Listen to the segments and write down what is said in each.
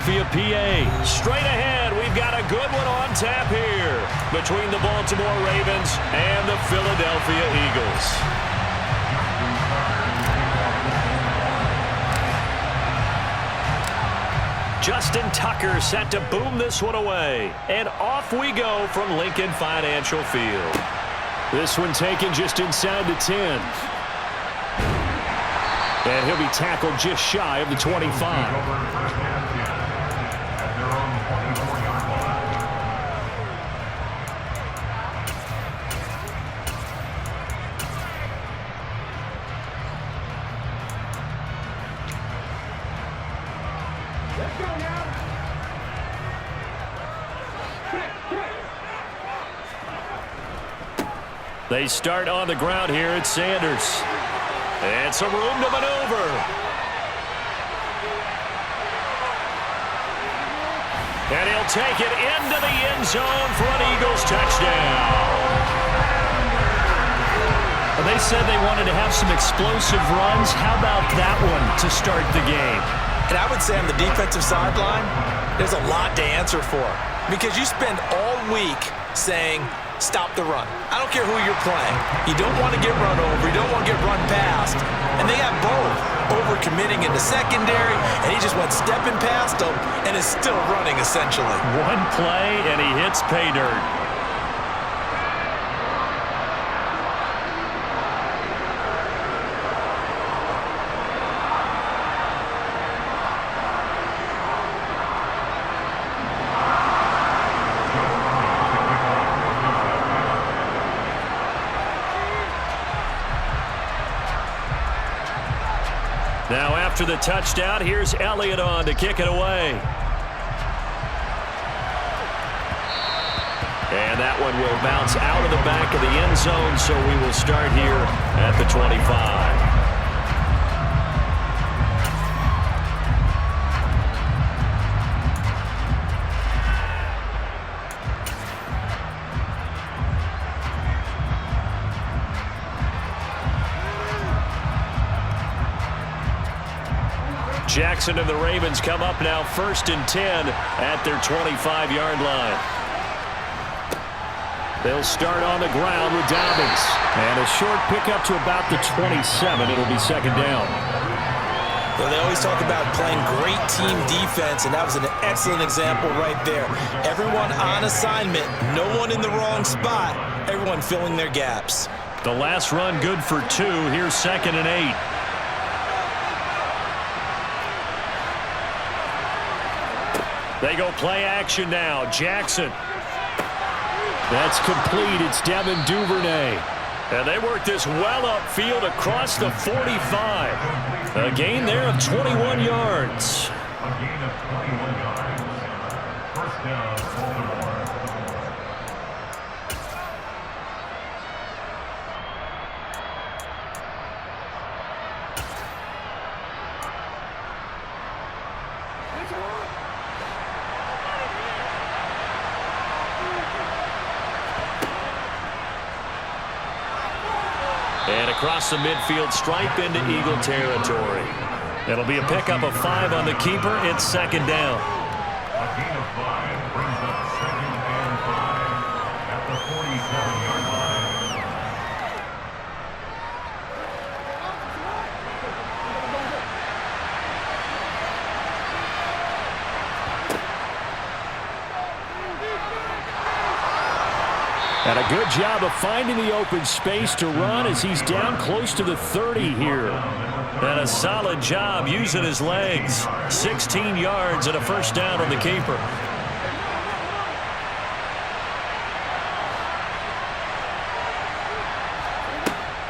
Via PA. Straight ahead, we've got a good one on tap here between the Baltimore Ravens and the Philadelphia Eagles. Justin Tucker set to boom this one away. And off we go from Lincoln Financial Field. This one taken just inside the 10. And he'll be tackled just shy of the 25. They start on the ground here at Sanders. And some room to maneuver. And he'll take it into the end zone for an Eagles touchdown. Well, they said they wanted to have some explosive runs. How about that one to start the game? And I would say on the defensive sideline, there's a lot to answer for. Because you spend all week saying, stop the run. I don't care who you're playing. You don't want to get run over. You don't want to get run past. And they have both. Over-committing in the secondary, and he just went stepping past them and is still running, essentially. One play, and he hits pay dirt. Now after the touchdown, here's Elliott on to kick it away. And that one will bounce out of the back of the end zone, so we will start here at the 25. Jackson and the Ravens come up now 1st and 10 at their 25-yard line. They'll start on the ground with Dobbins. And a short pickup to about the 27. It'll be 2nd down. Well, they always talk about playing great team defense, and that was an excellent example right there. Everyone on assignment, no one in the wrong spot, everyone filling their gaps. The last run good for 2. Here's 2nd and 8. They go play action now. Jackson. That's complete. It's Devin Duvernay. And they work this well upfield across the 45. A gain there of 21 yards. A gain of 21 yards. 1st down, Baltimore. And across the midfield stripe into Eagle territory. It'll be a pickup of 5 on the keeper. It's 2nd down. A gain of 5 brings up 2nd and 5 at the 47-yard line. And a good job of finding the open space to run as he's down close to the 30 here. And a solid job using his legs. 16 yards and a 1st down on the keeper.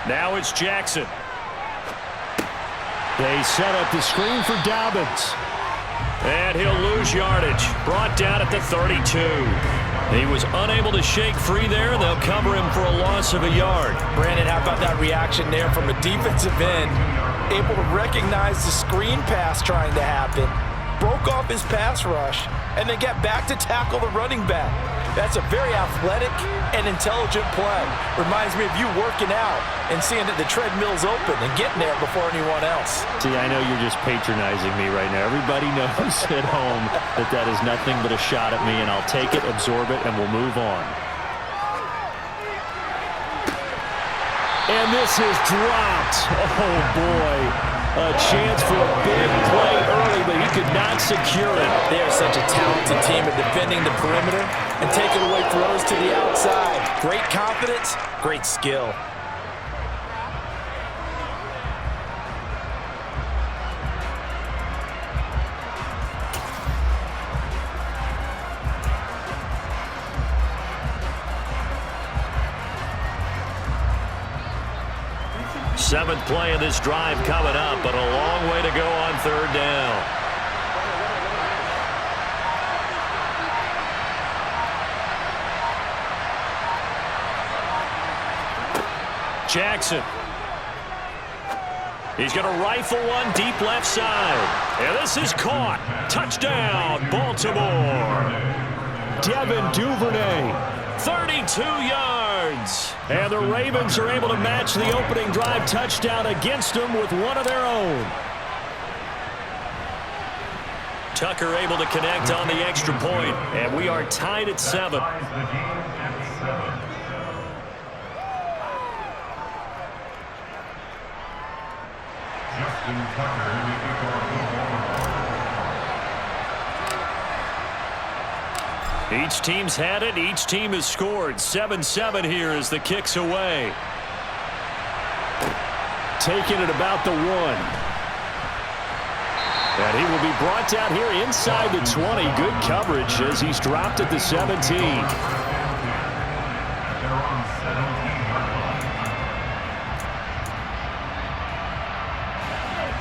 Now it's Jackson. They set up the screen for Dobbins. And he'll lose yardage. Brought down at the 32. He was unable to shake free there. They'll cover him for a loss of a yard. Brandon, how about that reaction there from a defensive end? Able to recognize the screen pass trying to happen broke off his pass rush, and then got back to tackle the running back. That's a very athletic and intelligent play. Reminds me of you working out and seeing that the treadmill's open and getting there before anyone else. See, I know you're just patronizing me right now. Everybody knows at home that that is nothing but a shot at me, and I'll take it, absorb it, and we'll move on. And this is dropped. Oh, boy. A chance for a big play early, but he could not secure it. They are such a talented team at defending the perimeter and taking away throws to the outside. Great confidence, great skill. Seventh play of this drive coming up, but a long way to go on third down. Jackson. He's going to rifle one deep left side. And this is caught. Touchdown, Baltimore. Devin Duvernay. 32 yards. And the Ravens are able to match the opening drive touchdown against them with one of their own. Tucker able to connect on the extra point, and we are tied at 7. Justin Tucker, the kicker of Each team's had it. Each team has scored. 7-7 here as the kick's away. Taking it about the 1. And he will be brought down here inside the 20. Good coverage as he's dropped at the 17.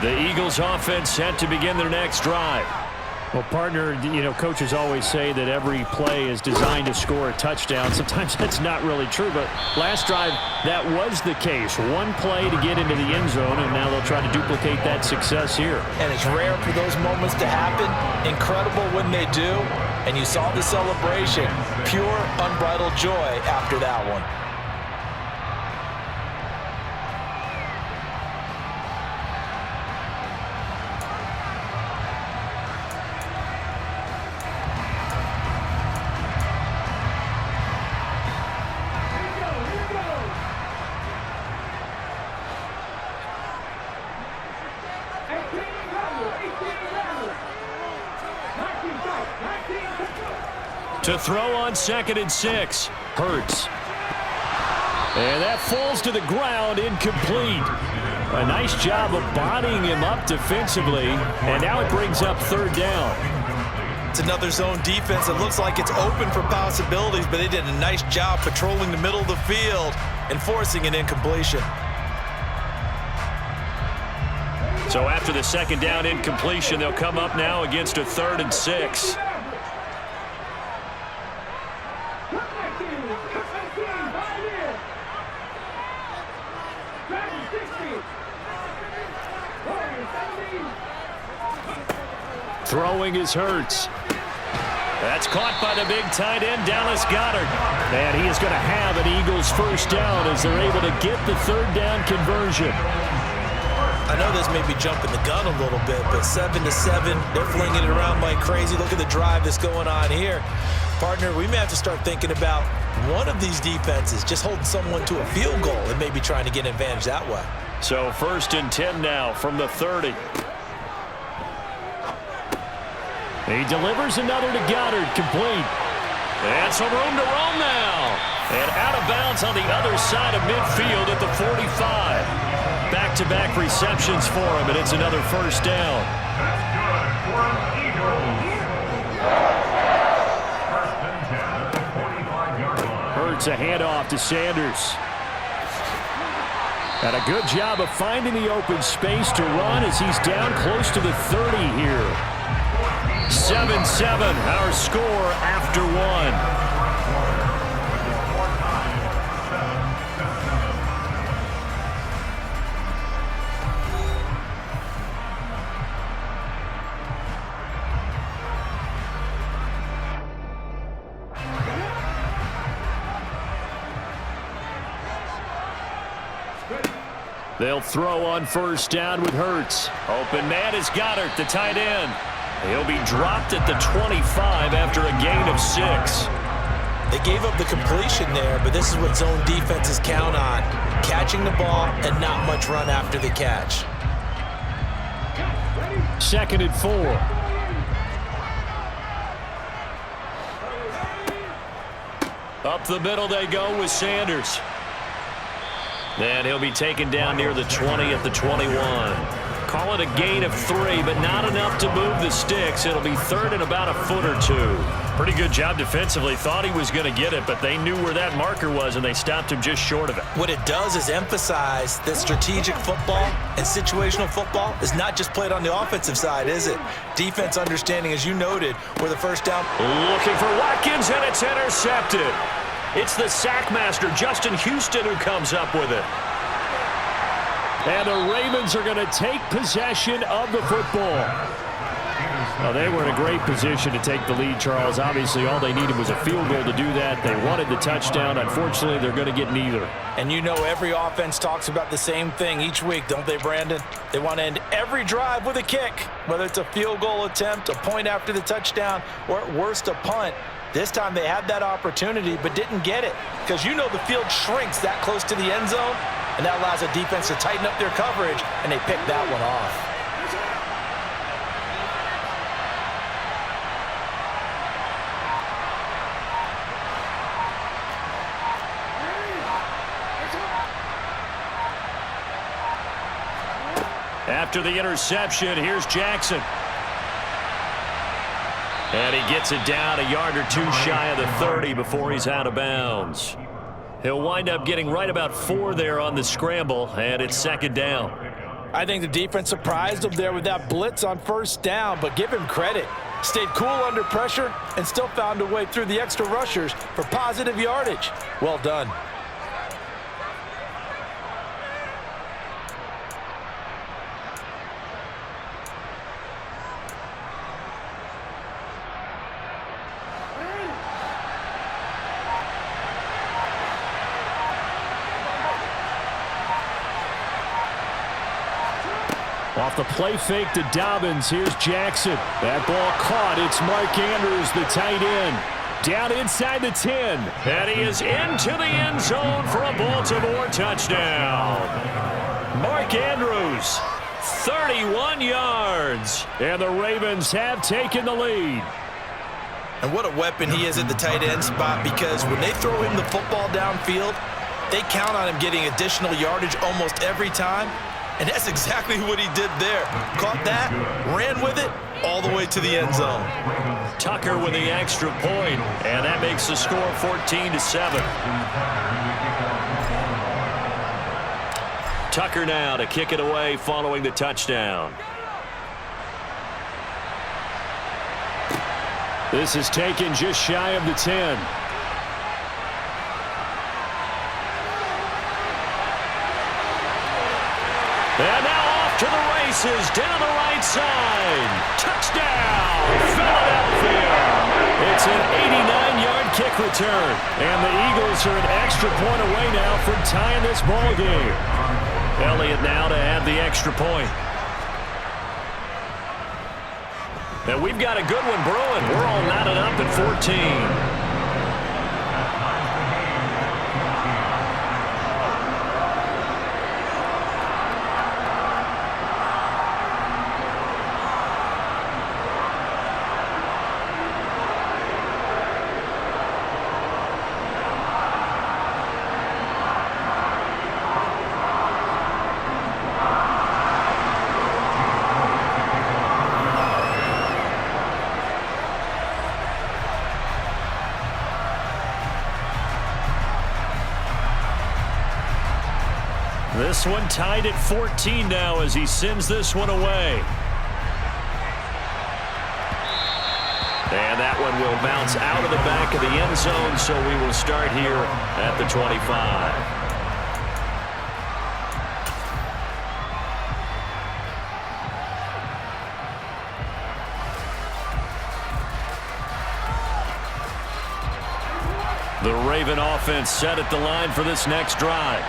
The Eagles offense set to begin their next drive. Well, partner, you know, coaches always say that every play is designed to score a touchdown. Sometimes that's not really true, but last drive, that was the case. One play to get into the end zone, and now they'll try to duplicate that success here. And it's rare for those moments to happen. Incredible when they do. And you saw the celebration. Pure, unbridled joy after that one. To throw on 2nd and 6. Hurts. And that falls to the ground, incomplete. A nice job of bodying him up defensively. And now it brings up 3rd down. It's another zone defense. It looks like it's open for possibilities, but they did a nice job patrolling the middle of the field and forcing an incompletion. So after the 2nd down incompletion, they'll come up now against a 3rd and 6. Throwing is Hurts. That's caught by the big tight end, Dallas Goedert. And he is going to have an Eagles first down as they're able to get the 3rd down conversion. I know this may be jumping the gun a little bit, but 7-7, they're flinging it around like crazy. Look at the drive that's going on here. Partner, we may have to start thinking about one of these defenses just holding someone to a field goal and maybe trying to get an advantage that way. So 1st and 10 now from the 30. He delivers another to Goddard, complete. And some room to roam now. And out of bounds on the other side of midfield at the 45. Back-to-back receptions for him, and it's another first down. That's good for the Eagles. 1st and 10 at the 45-yard line. Hurts a handoff to Sanders. And a good job of finding the open space to run as he's down close to the 30 here. 7-7, our score after 1. They'll throw on first down with Hurts. Open man is Goddard, the tight end. He'll be dropped at the 25 after a gain of 6. They gave up the completion there, but this is what zone defenses count on. Catching the ball and not much run after the catch. 2nd and 4. Up the middle they go with Sanders. And he'll be taken down near the 20 at the 21. Call it a gain of 3, but not enough to move the sticks. It'll be 3rd and about a foot or 2. Pretty good job defensively. Thought he was going to get it, but they knew where that marker was, and they stopped him just short of it. What it does is emphasize that strategic football and situational football is not just played on the offensive side, is it? Defense understanding, as you noted, where the first down. Looking for Watkins, and it's intercepted. It's the sack master, Justin Houston, who comes up with it. And the Ravens are going to take possession of the football. Well, they were in a great position to take the lead, Charles. Obviously, all they needed was a field goal to do that. They wanted the touchdown. Unfortunately, they're going to get neither. And you know every offense talks about the same thing each week, don't they, Brandon? They want to end every drive with a kick, whether it's a field goal attempt, a point after the touchdown, or at worst, a punt. This time they had that opportunity but didn't get it because you know the field shrinks that close to the end zone, and that allows a defense to tighten up their coverage, and they picked that one off. After the interception, here's Jackson. And he gets it down a yard or two shy of the 30 before he's out of bounds. He'll wind up getting right about 4 there on the scramble, and it's 2nd down. I think the defense surprised him there with that blitz on first down, but give him credit. Stayed cool under pressure and still found a way through the extra rushers for positive yardage. Well done. Off the play fake to Dobbins, here's Jackson. That ball caught. It's Mark Andrews, the tight end. Down inside the 10. And he is into the end zone for a Baltimore touchdown. Mark Andrews, 31 yards. And the Ravens have taken the lead. And what a weapon he is at the tight end spot, because when they throw him the football downfield, they count on him getting additional yardage almost every time. And that's exactly what he did there. Caught that, ran with it, all the way to the end zone. Tucker with the extra point, and that makes the score 14-7. Tucker now to kick it away following the touchdown. This is taken just shy of the 10. And now off to the races, down the right side. Touchdown, Philadelphia. It's an 89-yard kick return. And the Eagles are an extra point away now from tying this ball game. Elliott now to add the extra point. And we've got a good one brewing. We're all knotted up at 14. This one tied at 14 now as he sends this one away. And that one will bounce out of the back of the end zone, so we will start here at the 25. The Raven offense set at the line for this next drive.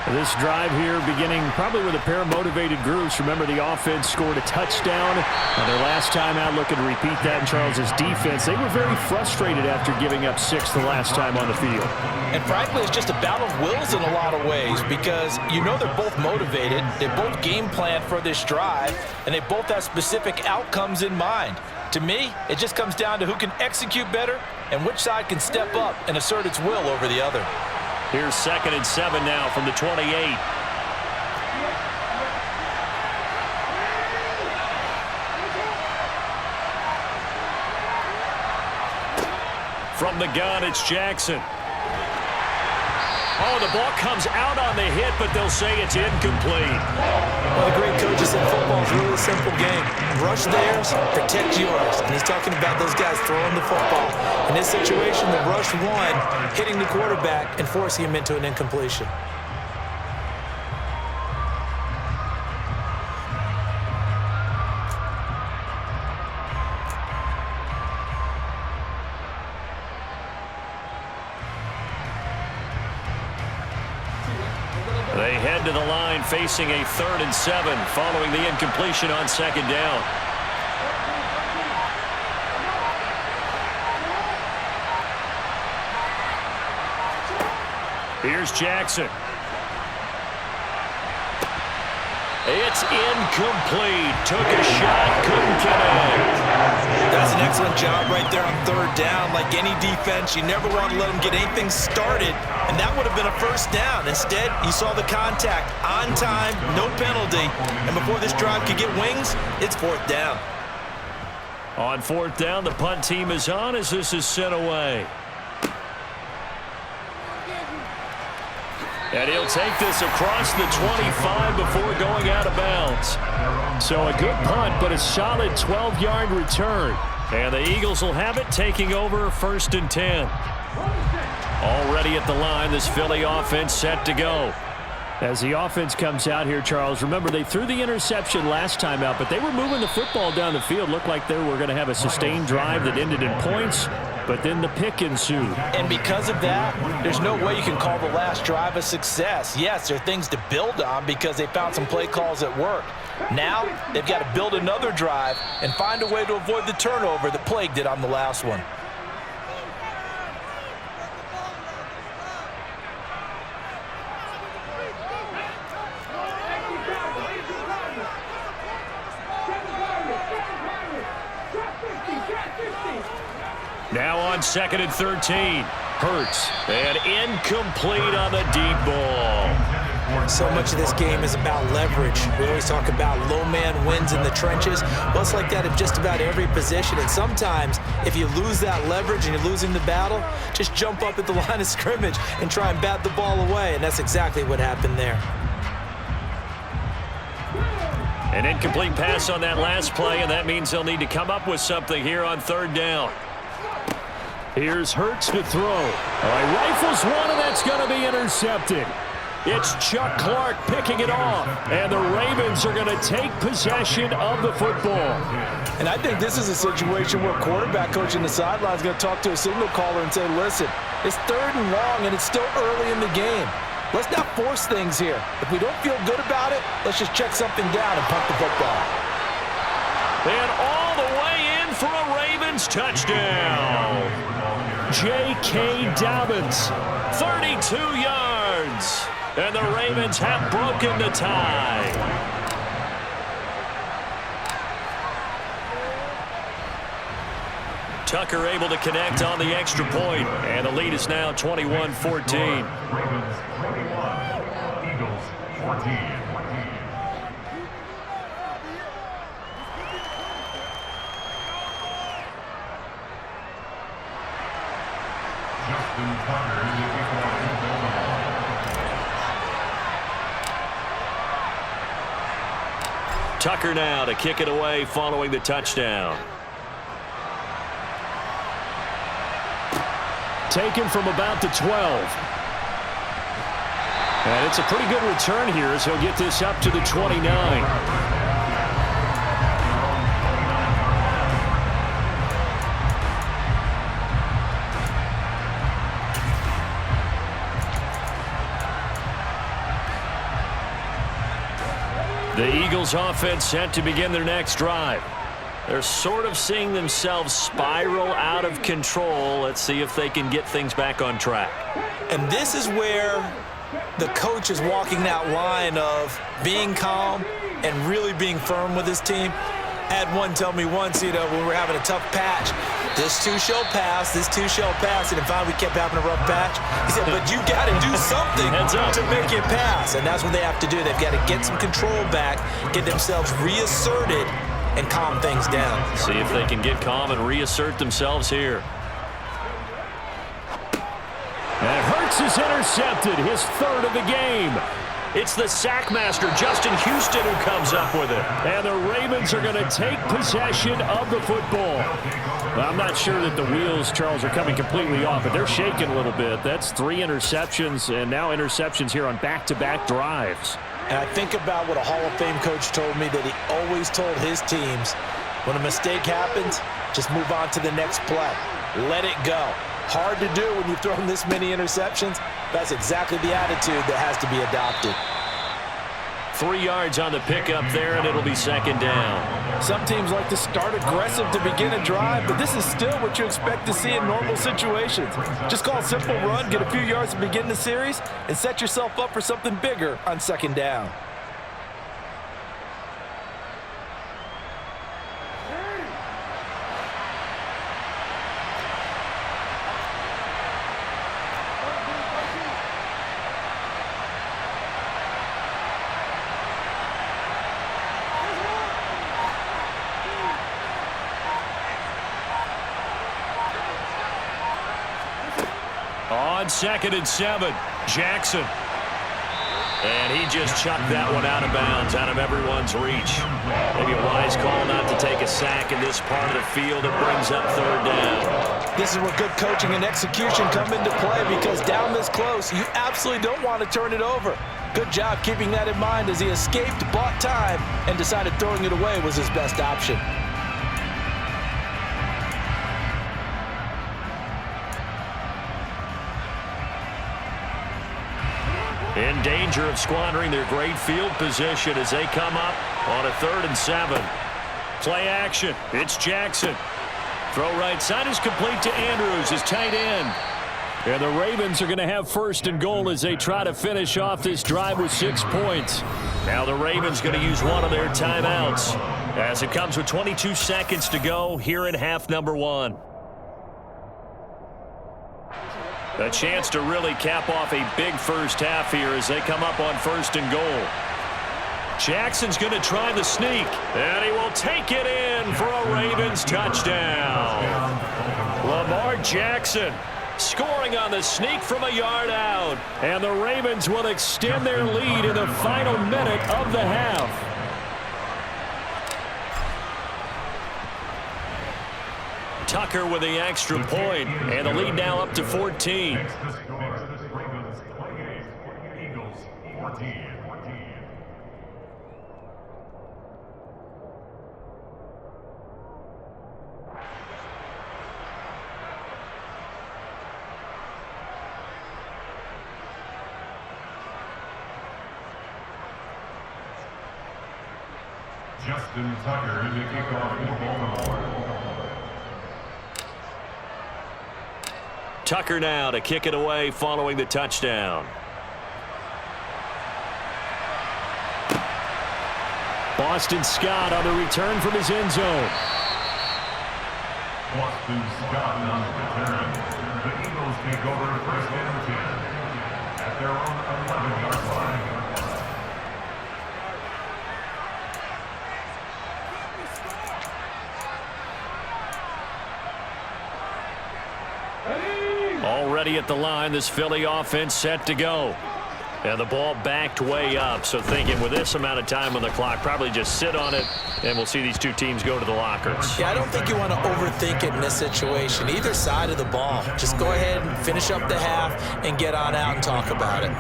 This drive here beginning probably with a pair of motivated groups. Remember, the offense scored a touchdown. Their last time out, looking to repeat that in Charles's defense. They were very frustrated after giving up 6 the last time on the field. And frankly, it's just a battle of wills in a lot of ways because you know they're both motivated. They both game plan for this drive, and they both have specific outcomes in mind. To me, it just comes down to who can execute better and which side can step up and assert its will over the other. Here's 2nd and 7 now from the 28. From the gun, it's Jackson. Oh, the ball comes out on the hit, but they'll say it's incomplete. Well, the great coaches said football is a really simple game. Rush theirs, protect yours. And he's talking about those guys throwing the football. In this situation, the rush won, hitting the quarterback and forcing him into an incompletion. They head to the line facing a 3rd and 7 following the incompletion on 2nd down. Here's Jackson. It's incomplete. Took a shot, couldn't connect. That's an excellent job right there on 3rd down. Like any defense, you never want to let them get anything started, and that would have been a 1st down. Instead, you saw the contact on time, no penalty, and before this drive could get wings, it's 4th down. On 4th down, the punt team is on as this is sent away. And he'll take this across the 25 before going out of bounds. So a good punt, but a solid 12-yard return. And the Eagles will have it, taking over 1st and 10. Already at the line, this Philly offense set to go. As the offense comes out here, Charles, remember they threw the interception last time out, but they were moving the football down the field. Looked like they were going to have a sustained drive that ended in points, but then the pick ensued. And because of that, there's no way you can call the last drive a success. Yes, there are things to build on because they found some play calls that work. Now, they've got to build another drive and find a way to avoid the turnover that plagued it on the last one. Now on 2nd and 13. Hurts. And incomplete on the deep ball. So much of this game is about leverage. We always talk about low man wins in the trenches. Well, it's like that in just about every position. And sometimes, if you lose that leverage and you're losing the battle, just jump up at the line of scrimmage and try and bat the ball away. And that's exactly what happened there. An incomplete pass on that last play, and that means they'll need to come up with something here on 3rd down. Here's Hurts to throw. All right, rifles one, and that's going to be intercepted. It's Chuck Clark picking it off, and the Ravens are going to take possession of the football. And I think this is a situation where quarterback coach in the sideline is going to talk to a signal caller and say, listen, it's 3rd and long, and it's still early in the game. Let's not force things here. If we don't feel good about it, let's just check something down and punt the football. And all the way in for a Ravens touchdown. J.K. Dobbins, 32 yards. And the Ravens have broken the tie. Tucker able to connect on the extra point, and the lead is now 21-14. Ravens 21, Eagles 14. Justin Tucker is the Tucker now to kick it away following the touchdown. Taken from about the 12. And it's a pretty good return here as he'll get this up to the 29. The Eagles offense set to begin their next drive. They're sort of seeing themselves spiral out of control. Let's see if they can get things back on track. And this is where the coach is walking that line of being calm and really being firm with his team. I had one tell me once, when we were having a tough patch, this too shall pass, this too shall pass, and finally we kept having a rough patch. He said, but you got to do something to make it pass, and that's what they have to do. They've got to get some control back, get themselves reasserted, and calm things down. See if they can get calm and reassert themselves here. And Hurts is intercepted, his third of the game. It's the sackmaster, Justin Houston, who comes up with it. And the Ravens are going to take possession of the football. I'm not sure that the wheels, Charles, are coming completely off, but they're shaking a little bit. That's 3 interceptions, and now interceptions here on back-to-back drives. And I think about what a Hall of Fame coach told me, that he always told his teams, when a mistake happens, just move on to the next play. Let it go. Hard to do when you've thrown this many interceptions. That's exactly the attitude that has to be adopted. 3 yards on the pickup there, and it'll be second down. Some teams like to start aggressive to begin a drive, but this is still what you expect to see in normal situations. Just call a simple run, get a few yards to begin the series, and set yourself up for something bigger on second down. On 2nd and 7, Jackson. And he just chucked that one out of bounds, out of everyone's reach. Maybe a wise call not to take a sack in this part of the field. It brings up third down. This is where good coaching and execution come into play, because down this close, you absolutely don't want to turn it over. Good job keeping that in mind as he escaped, bought time, and decided throwing it away was his best option. In danger of squandering their great field position as they come up on a 3rd and 7. Play action. It's Jackson. Throw right side is complete to Andrews, his tight end. And the Ravens are going to have 1st and goal as they try to finish off this drive with 6 points. Now the Ravens going to use one of their timeouts as it comes with 22 seconds to go here in half number 1. A chance to really cap off a big first half here as they come up on 1st and goal. Jackson's going to try the sneak, and he will take it in for a Ravens touchdown. Lamar Jackson scoring on the sneak from a yard out, and the Ravens will extend their lead in the final minute of the half. Tucker with the extra point, and the lead now up to 14. Justin Tucker in the kickoff for Baltimore. Tucker now to kick it away following the touchdown. Boston Scott on the return from his end zone. Boston Scott on the return. The Eagles take over 1st and 10 at their own 11-yard line. Already at the line, this Philly offense set to go. And the ball backed way up, so thinking with this amount of time on the clock, probably just sit on it, and we'll see these two teams go to the lockers. Yeah, I don't think you want to overthink it in this situation. Either side of the ball. Just go ahead and finish up the half and get on out and talk about it.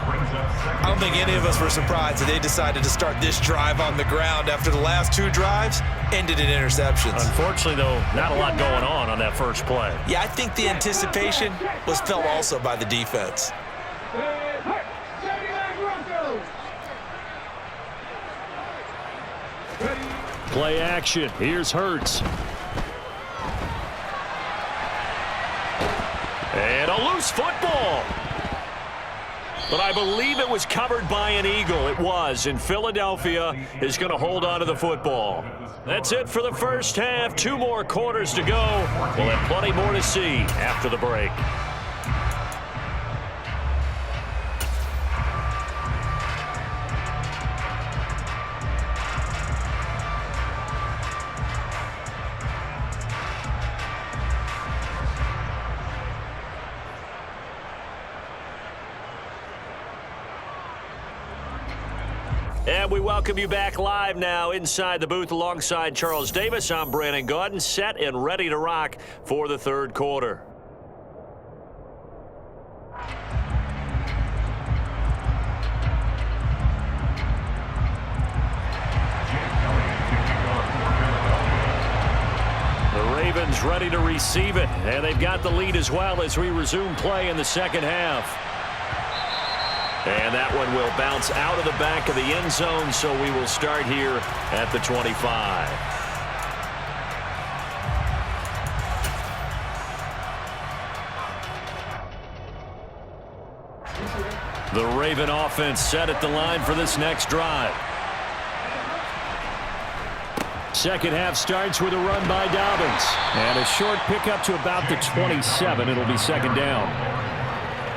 I don't think any of us were surprised that they decided to start this drive on the ground after the last 2 drives ended in interceptions. Unfortunately, though, not a lot going on that first play. Yeah, I think the anticipation was felt also by the defense. Play action. Here's Hurts. And a loose football. But I believe it was covered by an Eagle. It was, and Philadelphia is going to hold on to the football. That's it for the first half. 2 more quarters to go. We'll have plenty more to see after the break. And we welcome you back live now inside the booth alongside Charles Davis. I'm Brandon Gaudin, set and ready to rock for the third quarter. The Ravens ready to receive it, and they've got the lead as well as we resume play in the second half. And that one will bounce out of the back of the end zone, so we will start here at the 25. The Raven offense set at the line for this next drive. Second half starts with a run by Dobbins. And a short pickup to about the 27. It'll be second down.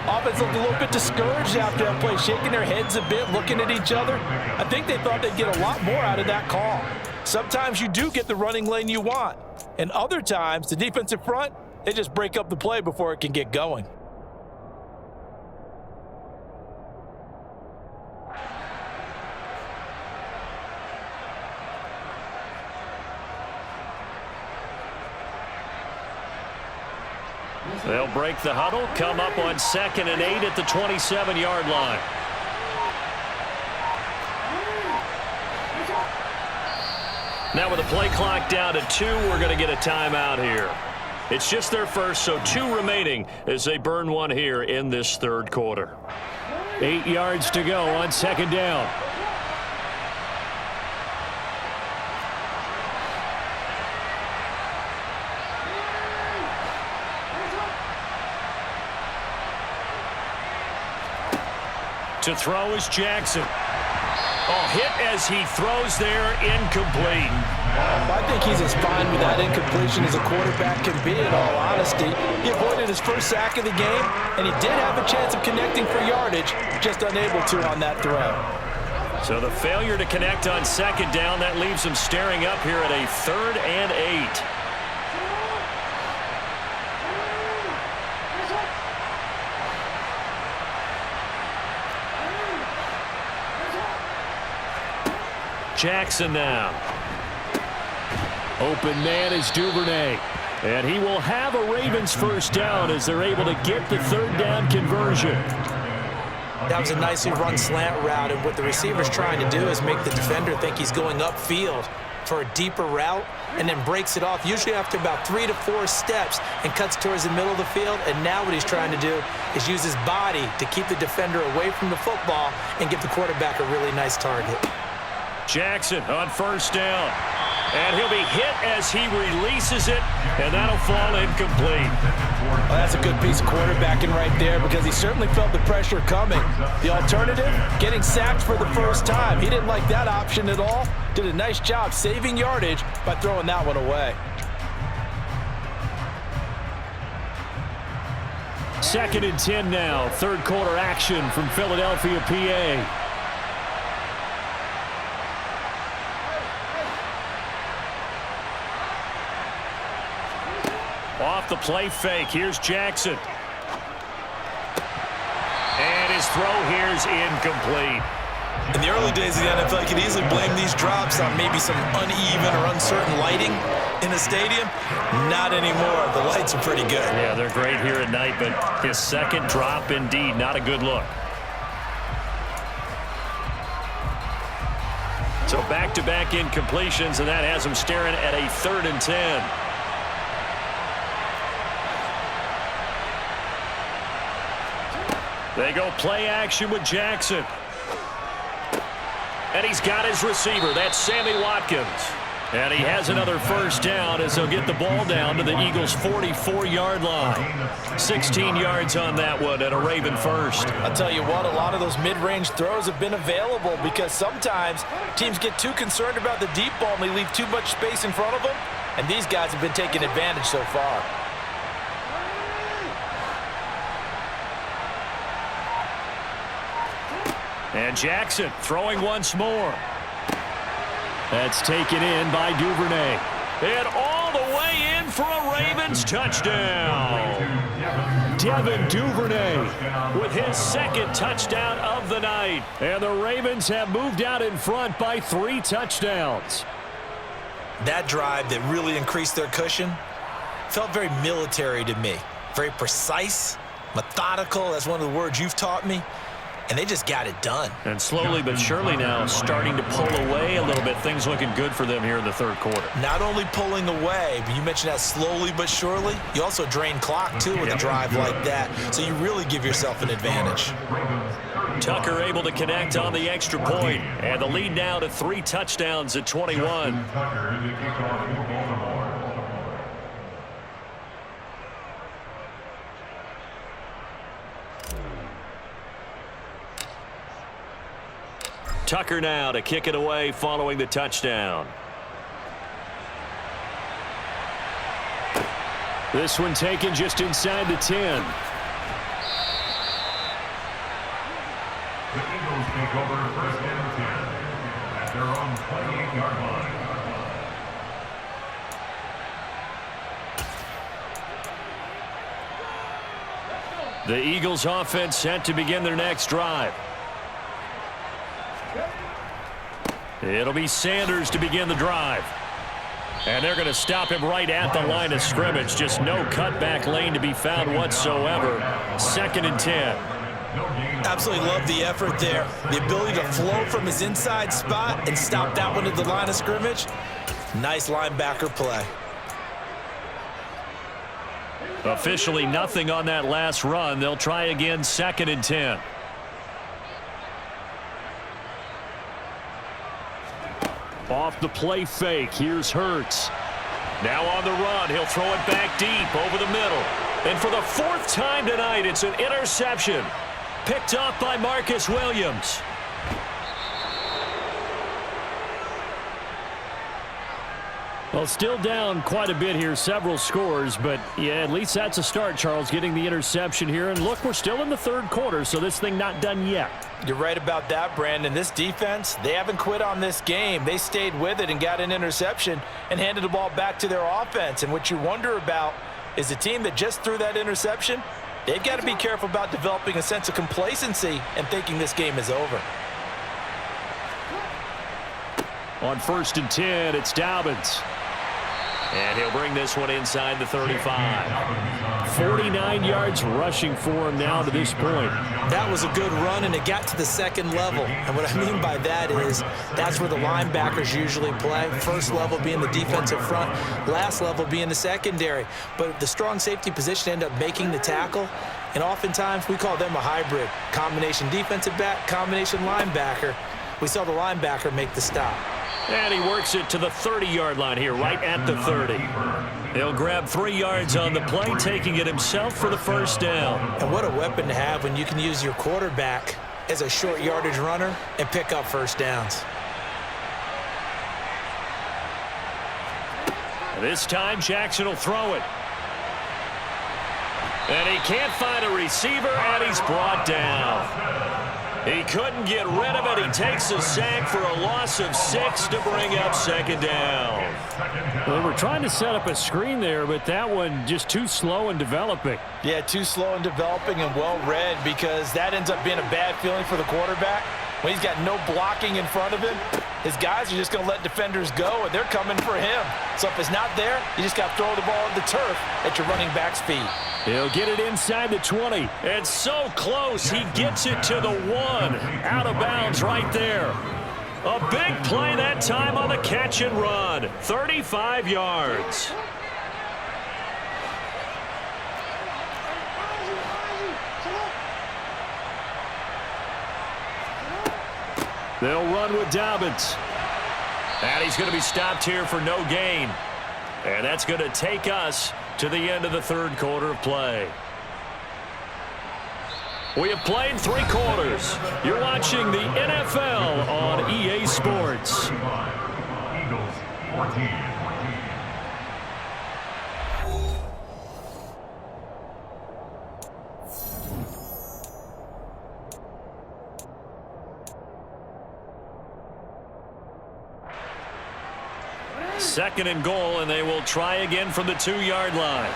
Offense looked a little bit discouraged after that play, shaking their heads a bit, looking at each other. I think they thought they'd get a lot more out of that call. Sometimes you do get the running lane you want, and other times the defensive front, they just break up the play before it can get going. They'll break the huddle, come up on 2nd and 8 at the 27-yard line. Now with the play clock down to 2, we're going to get a timeout here. It's just their first, so 2 remaining as they burn one here in this third quarter. 8 yards to go on second down. To throw is Jackson. Oh, hit as he throws there, incomplete. I think he's as fine with that incompletion as a quarterback can be, in all honesty. He avoided his first sack of the game, and he did have a chance of connecting for yardage, just unable to on that throw. So the failure to connect on second down, that leaves him staring up here at a 3rd and 8. Jackson now. Open man is Duvernay. And he will have a Ravens first down as they're able to get the 3rd down conversion. That was a nicely run slant route, and what the receiver's trying to do is make the defender think he's going upfield for a deeper route and then breaks it off, usually after about 3 to 4 steps, and cuts towards the middle of the field. And now what he's trying to do is use his body to keep the defender away from the football and give the quarterback a really nice target. Jackson on first down. And he'll be hit as he releases it, and that'll fall incomplete. Well, that's a good piece of quarterbacking right there, because he certainly felt the pressure coming. The alternative, getting sacked for the first time. He didn't like that option at all. Did a nice job saving yardage by throwing that one away. 2nd and 10 now. Third quarter action from Philadelphia, PA. Off the play fake, here's Jackson. And his throw here is incomplete. In the early days of the NFL, you could easily blame these drops on maybe some uneven or uncertain lighting in the stadium. Not anymore. The lights are pretty good. Yeah, they're great here at night, but his second drop, indeed, not a good look. So back-to-back incompletions, and that has him staring at a 3rd and 10. They go play action with Jackson. And he's got his receiver. That's Sammy Watkins. And he has another first down as he'll get the ball down to the Eagles' 44-yard line. 16 yards on that one and a Raven first. I'll tell you what, a lot of those mid-range throws have been available because sometimes teams get too concerned about the deep ball and they leave too much space in front of them, and these guys have been taking advantage so far. And Jackson throwing once more. That's taken in by Duvernay. And all the way in for a Ravens touchdown. Devin Duvernay with his second touchdown of the night. And the Ravens have moved out in front by 3 touchdowns. That drive that really increased their cushion felt very military to me. Very precise, methodical. That's one of the words you've taught me. And they just got it done. And slowly but surely now starting to pull away a little bit. Things looking good for them here in the third quarter. Not only pulling away, but you mentioned that slowly but surely. You also drain clock, too, with a drive like that. So you really give yourself an advantage. Tucker able to connect on the extra point. And the lead now to 3 touchdowns at 21. Tucker now to kick it away following the touchdown. This one taken just inside the 10. The Eagles take over first and 10 at their own 28-yard line. The Eagles offense set to begin their next drive. It'll be Sanders to begin the drive. And they're going to stop him right at the line of scrimmage. Just no cutback lane to be found whatsoever. 2nd and 10. Absolutely love the effort there. The ability to flow from his inside spot and stop that one at the line of scrimmage. Nice linebacker play. Officially nothing on that last run. They'll try again 2nd and 10. Off the play fake. Here's Hurts. Now on the run. He'll throw it back deep over the middle. And for the 4th time tonight, it's an interception. Picked off by Marcus Williams. Well, still down quite a bit here, several scores, but yeah, at least that's a start, Charles, getting the interception here. And look, we're still in the 3rd quarter, so this thing not done yet. You're right about that, Brandon. This defense, they haven't quit on this game. They stayed with it and got an interception and handed the ball back to their offense. And what you wonder about is the team that just threw that interception, they've got to be careful about developing a sense of complacency and thinking this game is over. On 1st and 10, it's Dobbins. And he'll bring this one inside the 35. 49 yards rushing for him now to this point. That was a good run, and it got to the 2nd level. And what I mean by that is that's where the linebackers usually play. First level being the defensive front, last level being the secondary. But the strong safety position ended up making the tackle. And oftentimes we call them a hybrid. Combination defensive back, combination linebacker. We saw the linebacker make the stop. And he works it to the 30-yard line here, right at the 30. He'll grab 3 yards on the play, taking it himself for the first down. And what a weapon to have when you can use your quarterback as a short yardage runner and pick up first downs. This time, Jackson will throw it. And he can't find a receiver, and he's brought down. He couldn't get rid of it. He takes a sack for a loss of 6 to bring up 2nd down. Well, they were trying to set up a screen there, but that one just too slow in developing. Yeah, too slow in developing and well read, because that ends up being a bad feeling for the quarterback. When he's got no blocking in front of him, his guys are just going to let defenders go, and they're coming for him. So if it's not there, you just got to throw the ball at the turf at your running back's feet. He'll get it inside the 20. And so close, he gets it to the 1. Out of bounds right there. A big play that time on the catch and run. 35 yards. They'll run with Dobbins. And he's going to be stopped here for no gain. And that's going to take us to the end of the third quarter of play. We have played 3 quarters. You're watching the NFL on EA Sports. Eagles 14. Second and goal, and they will try again from the 2-yard line.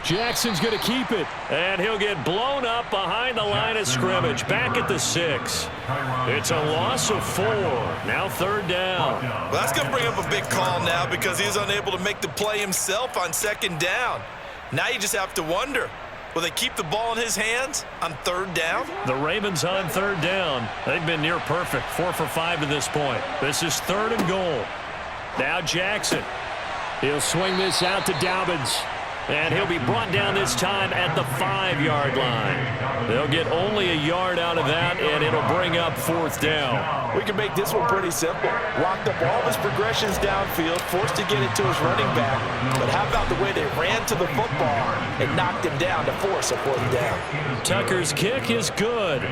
Jackson's going to keep it. And he'll get blown up behind the line of scrimmage, back at the 6. It's a loss of 4. Now third down. Well, that's going to bring up a big call now because he's unable to make the play himself on second down. Now you just have to wonder, will they keep the ball in his hands on third down? The Ravens on third down. They've been near perfect, 4 for 5 to this point. This is third and goal. Now Jackson. He'll swing this out to Dobbins. And he'll be brought down this time at the 5-yard line. They'll get only a yard out of that, and it'll bring up fourth down. We can make this one pretty simple. Locked up all of his progressions downfield, forced to get it to his running back. But how about the way they ran to the football and knocked him down to force a fourth down? Tucker's kick is good.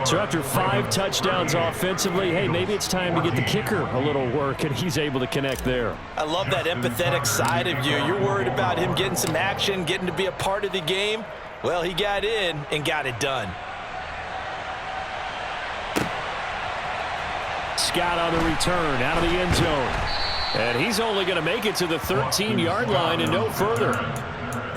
So after 5 touchdowns offensively, hey, maybe it's time to get the kicker a little work, and he's able to connect there. I love that empathetic side of you. You're worried about him getting some action, getting to be a part of the game. Well, he got in and got it done. Scott on the return out of the end zone. And he's only going to make it to the 13-yard line and no further.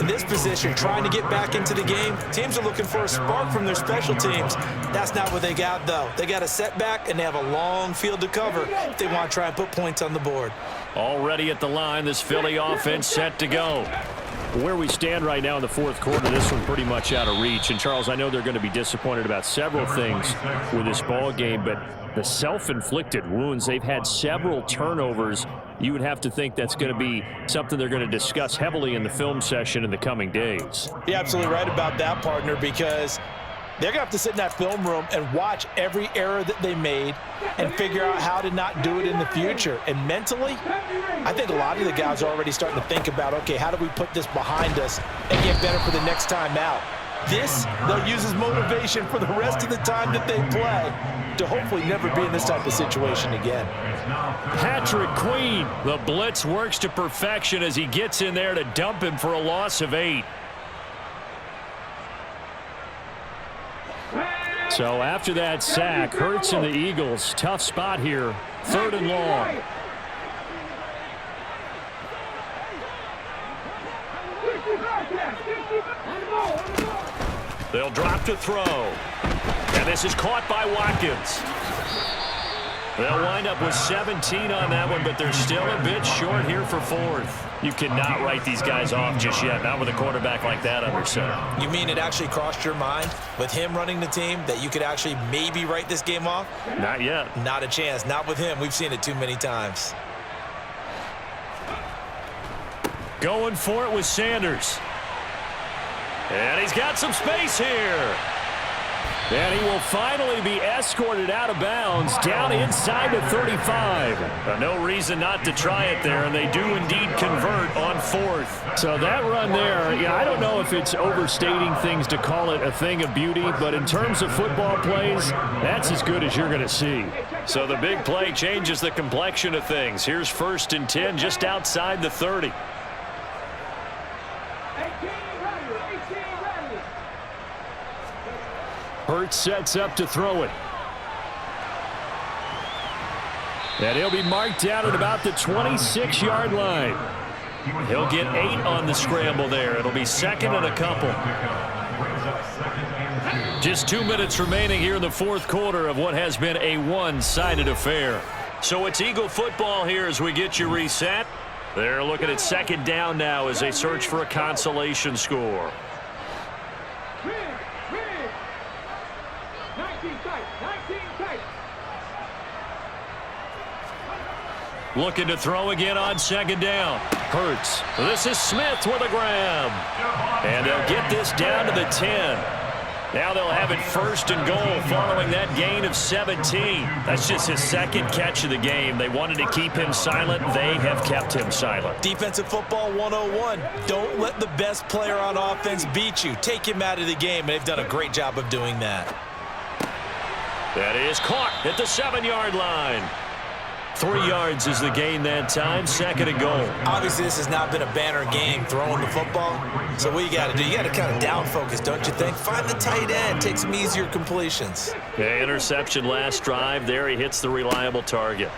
In this position, trying to get back into the game, teams are looking for a spark from their special teams. That's not what they got, though. They got a setback, and they have a long field to cover if they want to try and put points on the board. Already at the line, this Philly offense set to go. Where we stand right now in the fourth quarter, this one pretty much out of reach. And, Charles, I know they're going to be disappointed about several things with this ball game, but the self-inflicted wounds, they've had several turnovers. You would have to think that's going to be something they're going to discuss heavily in the film session in the coming days. You're absolutely right about that, partner, because they're going to have to sit in that film room and watch every error that they made and figure out how to not do it in the future. And mentally, I think a lot of the guys are already starting to think about, okay, how do we put this behind us and get better for the next time out? This, they'll use as motivation for the rest of the time that they play to hopefully never be in this type of situation again. Patrick Queen, the blitz works to perfection as he gets in there to dump him for a loss of 8. So after that sack, Hurts and the Eagles, tough spot here, third and long. They'll drop to throw. And this is caught by Watkins. They'll wind up with 17 on that one, but they're still a bit short here for fourth. You cannot write these guys off just yet, not with a quarterback like that under center. You mean it actually crossed your mind with him running the team that you could actually maybe write this game off? Not yet. Not a chance. Not with him. We've seen it too many times. Going for it with Sanders. And he's got some space here. And he will finally be escorted out of bounds down inside the 35. No reason not to try it there, and they do indeed convert on fourth. So that run there, yeah, I don't know if it's overstating things to call it a thing of beauty, but in terms of football plays, that's as good as you're going to see. So the big play changes the complexion of things. Here's 1st and 10 just outside the 30. Hurts sets up to throw it. And he'll be marked down at about the 26-yard line. He'll get 8 on the scramble there. It'll be second and a couple. Just 2 minutes remaining here in the fourth quarter of what has been a one-sided affair. So it's Eagle football here as we get you reset. They're looking at second down now as they search for a consolation score. Looking to throw again on second down. Hurts. This is Smith with a grab. And they'll get this down to the 10. Now they'll have it first and goal following that gain of 17. That's just his second catch of the game. They wanted to keep him silent. They have kept him silent. Defensive football 101. Don't let the best player on offense beat you. Take him out of the game. They've done a great job of doing that. That is caught at the 7-yard line. 3 yards is the gain that time, second and goal. Obviously, this has not been a banner game throwing the football. So what you got to do, you got to kind of down focus, don't you think? Find the tight end, take some easier completions. Okay, interception last drive. There he hits the reliable target.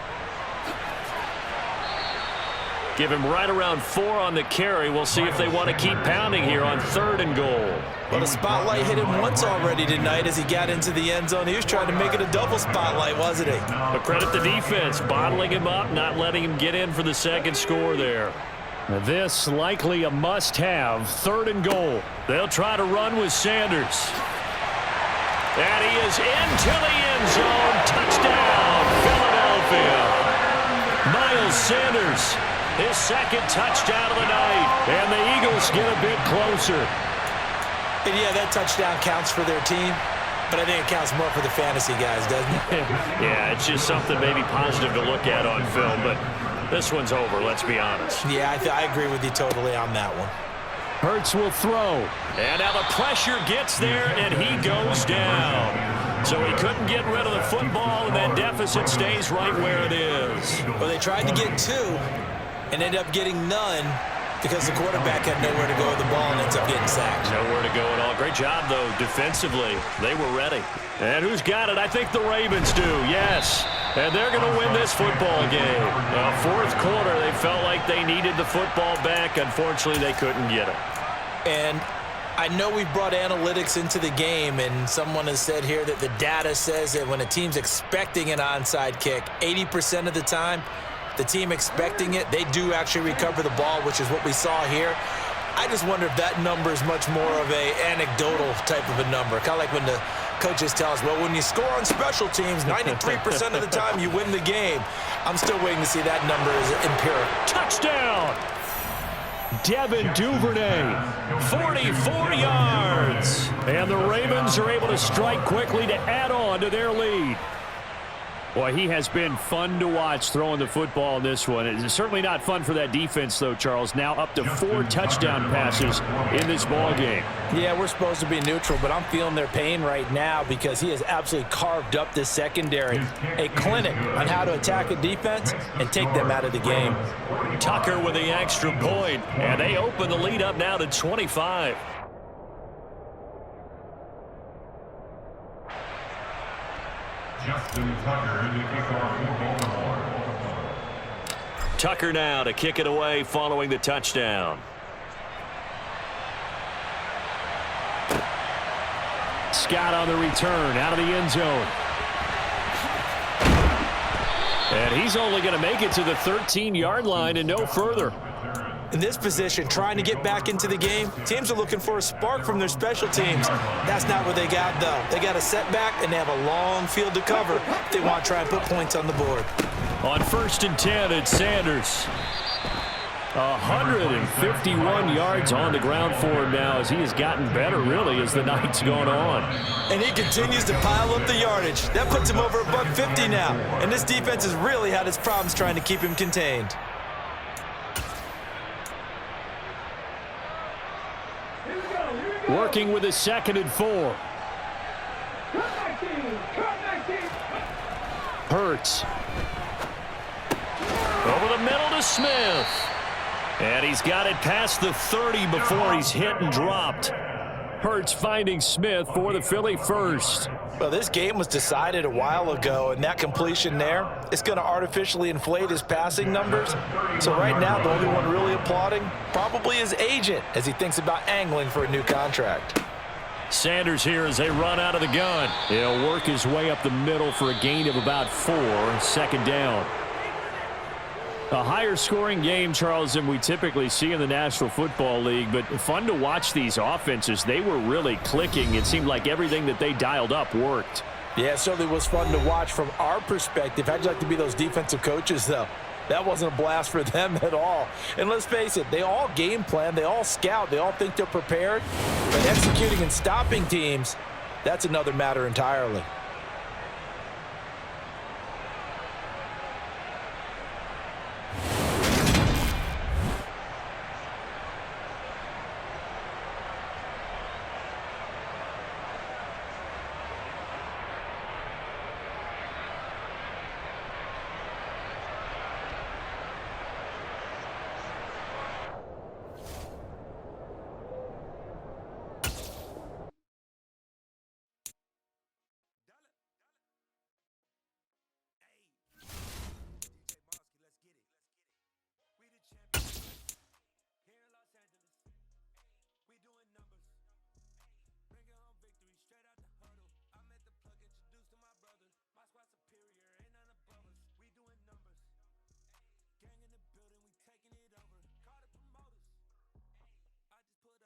Give him right around 4 on the carry. We'll see if they want to keep pounding here on 3rd and goal. Well, the spotlight hit him once already tonight as he got into the end zone. He was trying to make it a double spotlight, wasn't he? But credit the defense, bottling him up, not letting him get in for the second score there. This likely a must-have, 3rd and goal. They'll try to run with Sanders. And he is into the end zone. Touchdown, Philadelphia. Miles Sanders, his second touchdown of the night. And the Eagles get a bit closer. And yeah, that touchdown counts for their team, but I think it counts more for the fantasy guys, doesn't it? Yeah, it's just something maybe positive to look at on film, but this one's over, let's be honest. Yeah, I agree with you totally on that one. Hurts will throw. And now the pressure gets there, and he goes down. So he couldn't get rid of the football, and that deficit stays right where it is. Well, they tried to get 2 and ended up getting none, because the quarterback had nowhere to go with the ball and ends up getting sacked. Nowhere to go at all. Great job, though, defensively. They were ready. And who's got it? I think the Ravens do, yes. And they're going to win this football game. 4th quarter, they felt like they needed the football back. Unfortunately, they couldn't get it. And I know we've brought analytics into the game, and someone has said here that the data says that when a team's expecting an onside kick, 80% of the time, the team expecting it, they do actually recover the ball, which is what we saw here. I just wonder if that number is much more of a anecdotal type of a number. Kind of like when the coaches tell us, well, when you score on special teams, 93% of the time you win the game. I'm still waiting to see that number as empirical. Touchdown! Devin Duvernay, 44 yards. And the Ravens are able to strike quickly to add on to their lead. Boy, he has been fun to watch throwing the football in this one. It's certainly not fun for that defense, though, Charles. Now up to 4 touchdown passes in this ball game. Yeah, we're supposed to be neutral, but I'm feeling their pain right now because he has absolutely carved up this secondary. A clinic on how to attack a defense and take them out of the game. Tucker with the extra point, and they open the lead up now to 25. Justin Tucker to kick off for Baltimore. Tucker now to kick it away following the touchdown. Scott on the return out of the end zone. And he's only going to make it to the 13-yard line and no further. In this position, trying to get back into the game, teams are looking for a spark from their special teams. That's not what they got, though. They got a setback, and they have a long field to cover if they want to try and put points on the board. On 1st and 10, it's Sanders. 151 yards on the ground for him now as he has gotten better, really, as the night's gone on. And he continues to pile up the yardage. That puts him over $150 now. And this defense has really had its problems trying to keep him contained. Working with a 2nd and 4. Hurts. Over the middle to Smith. And he's got it past the 30 before he's hit and dropped. Hurts finding Smith for the Philly first. Well, this game was decided a while ago, and that completion there is going to artificially inflate his passing numbers. So right now, the only one really applauding probably his agent as he thinks about angling for a new contract. Sanders here as they run out of the gun. He'll work his way up the middle for a gain of about 4, 2nd down. A higher scoring game, Charles, than we typically see in the National Football League, but fun to watch these offenses. They were really clicking. It seemed like everything that they dialed up worked. Yeah, it certainly was fun to watch from our perspective. How'd you like to be those defensive coaches, though? That wasn't a blast for them at all. And let's face it, they all game plan, they all scout, they all think they're prepared. But executing and stopping teams, that's another matter entirely.